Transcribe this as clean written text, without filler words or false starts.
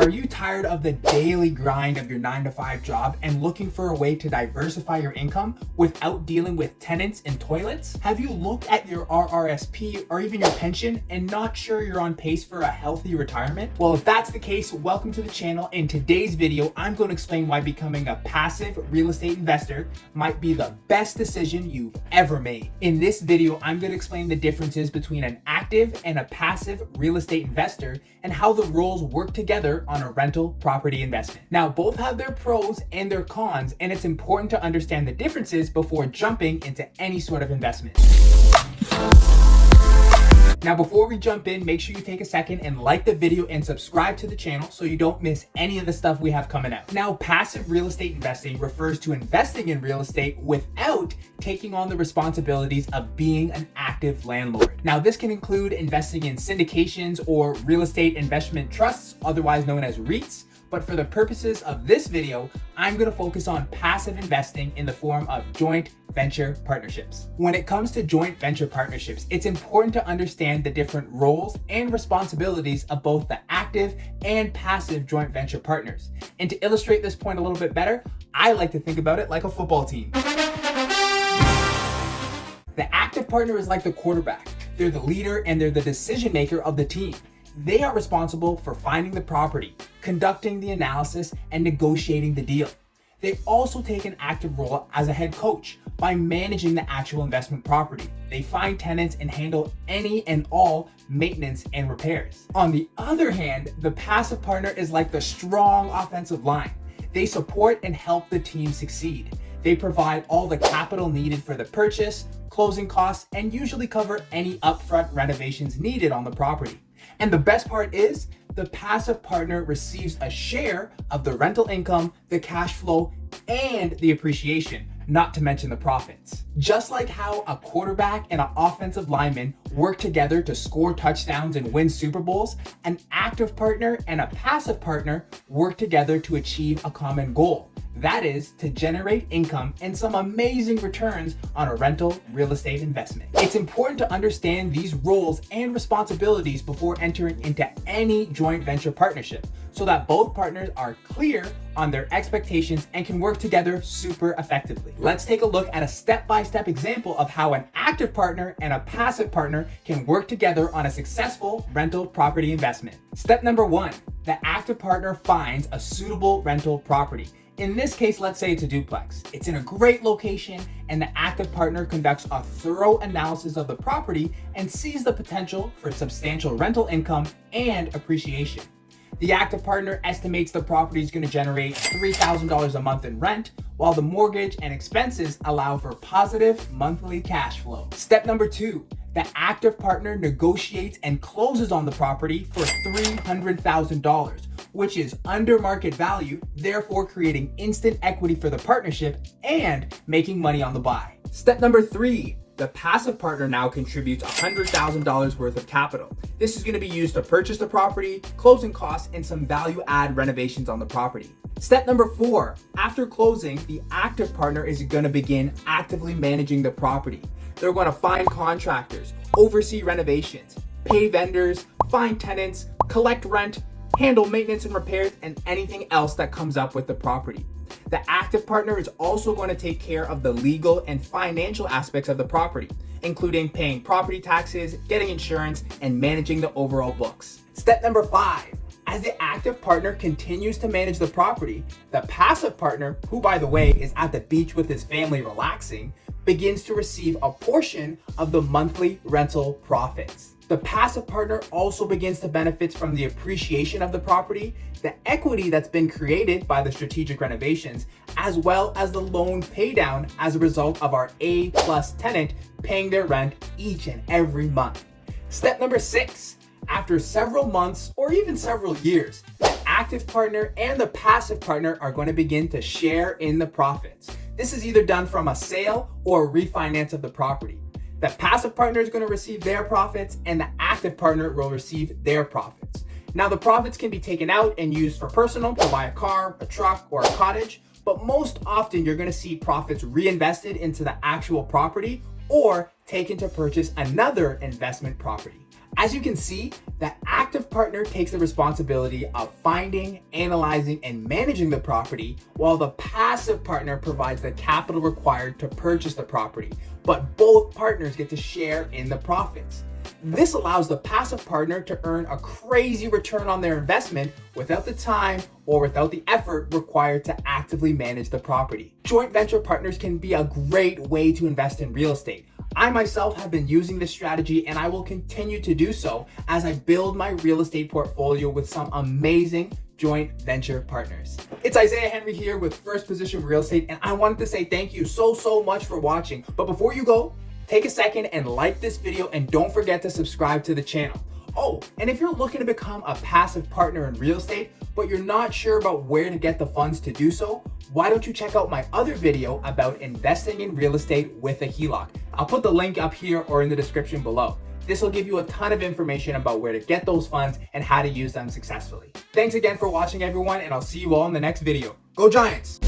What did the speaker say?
Are you tired of the daily grind of your 9-to-5 job and looking for a way to diversify your income without dealing with tenants and toilets? Have you looked at your RRSP or even your pension and not sure you're on pace for a healthy retirement? Well, if that's the case, welcome to the channel. In today's video, I'm going to explain why becoming a passive real estate investor might be the best decision you've ever made. In this video, I'm going to explain the differences between an active and a passive real estate investor and how the roles work together on a rental property investment. Now, both have their pros and their cons, and it's important to understand the differences before jumping into any sort of investment. Now, before we jump in, make sure you take a second and like the video and subscribe to the channel so you don't miss any of the stuff we have coming out. Now, passive real estate investing refers to investing in real estate without taking on the responsibilities of being an active landlord. Now, this can include investing in syndications or real estate investment trusts, otherwise known as REITs. But for the purposes of this video, I'm going to focus on passive investing in the form of joint venture partnerships. When it comes to joint venture partnerships, it's important to understand the different roles and responsibilities of both the active and passive joint venture partners. And to illustrate this point a little bit better, I like to think about it like a football team. The active partner is like the quarterback. They're the leader and they're the decision maker of the team. They are responsible for finding the property, conducting the analysis, and negotiating the deal. They also take an active role as a head coach by managing the actual investment property. They find tenants and handle any and all maintenance and repairs. On the other hand, the passive partner is like the strong offensive line. They support and help the team succeed. They provide all the capital needed for the purchase, closing costs, and usually cover any upfront renovations needed on the property. And the best part is, the passive partner receives a share of the rental income, the cash flow, and the appreciation, not to mention the profits. Just like how a quarterback and an offensive lineman work together to score touchdowns and win Super Bowls, an active partner and a passive partner work together to achieve a common goal. That is to generate income and some amazing returns on a rental real estate investment. It's important to understand these roles and responsibilities before entering into any joint venture partnership so that both partners are clear on their expectations and can work together super effectively. Let's take a look at a step-by-step example of how an active partner and a passive partner can work together on a successful rental property investment. Step number 1, the active partner finds a suitable rental property. In this case, let's say it's a duplex. It's in a great location and the active partner conducts a thorough analysis of the property and sees the potential for substantial rental income and appreciation. The active partner estimates the property is going to generate $3,000 a month in rent, while the mortgage and expenses allow for positive monthly cash flow. Step number 2, the active partner negotiates and closes on the property for $300,000, which is under market value, therefore creating instant equity for the partnership and making money on the buy. Step number 3, the passive partner now contributes $100,000 worth of capital. This is going to be used to purchase the property, closing costs, and some value-add renovations on the property. Step number 4, after closing, the active partner is going to begin actively managing the property. They're going to find contractors, oversee renovations, pay vendors, find tenants, collect rent, handle maintenance and repairs, and anything else that comes up with the property. The active partner is also going to take care of the legal and financial aspects of the property, including paying property taxes, getting insurance, and managing the overall books. Step number 5, as the active partner continues to manage the property, the passive partner, who by the way is at the beach with his family relaxing, begins to receive a portion of the monthly rental profits. The passive partner also begins to benefit from the appreciation of the property, the equity that's been created by the strategic renovations, as well as the loan pay down as a result of our A+ tenant paying their rent each and every month. Step number 6, after several months or even several years, the active partner and the passive partner are going to begin to share in the profits. This is either done from a sale or a refinance of the property. The passive partner is going to receive their profits and the active partner will receive their profits. Now, the profits can be taken out and used for personal, to buy a car, a truck, or a cottage, but most often you're going to see profits reinvested into the actual property or taken to purchase another investment property. As you can see, the active partner takes the responsibility of finding, analyzing, and managing the property, while the passive partner provides the capital required to purchase the property. But both partners get to share in the profits. This allows the passive partner to earn a crazy return on their investment without the time or without the effort required to actively manage the property. Joint venture partners can be a great way to invest in real estate. I myself have been using this strategy, and I will continue to do so as I build my real estate portfolio with some amazing joint venture partners. It's Isaiah Henry here with First Position Real Estate, and I wanted to say thank you so much for watching. But before you go, take a second and like this video, and don't forget to subscribe to the channel. Oh, and if you're looking to become a passive partner in real estate, but you're not sure about where to get the funds to do so, why don't you check out my other video about investing in real estate with a HELOC? I'll put the link up here or in the description below. This will give you a ton of information about where to get those funds and how to use them successfully. Thanks again for watching, everyone, and I'll see you all in the next video. Go Giants!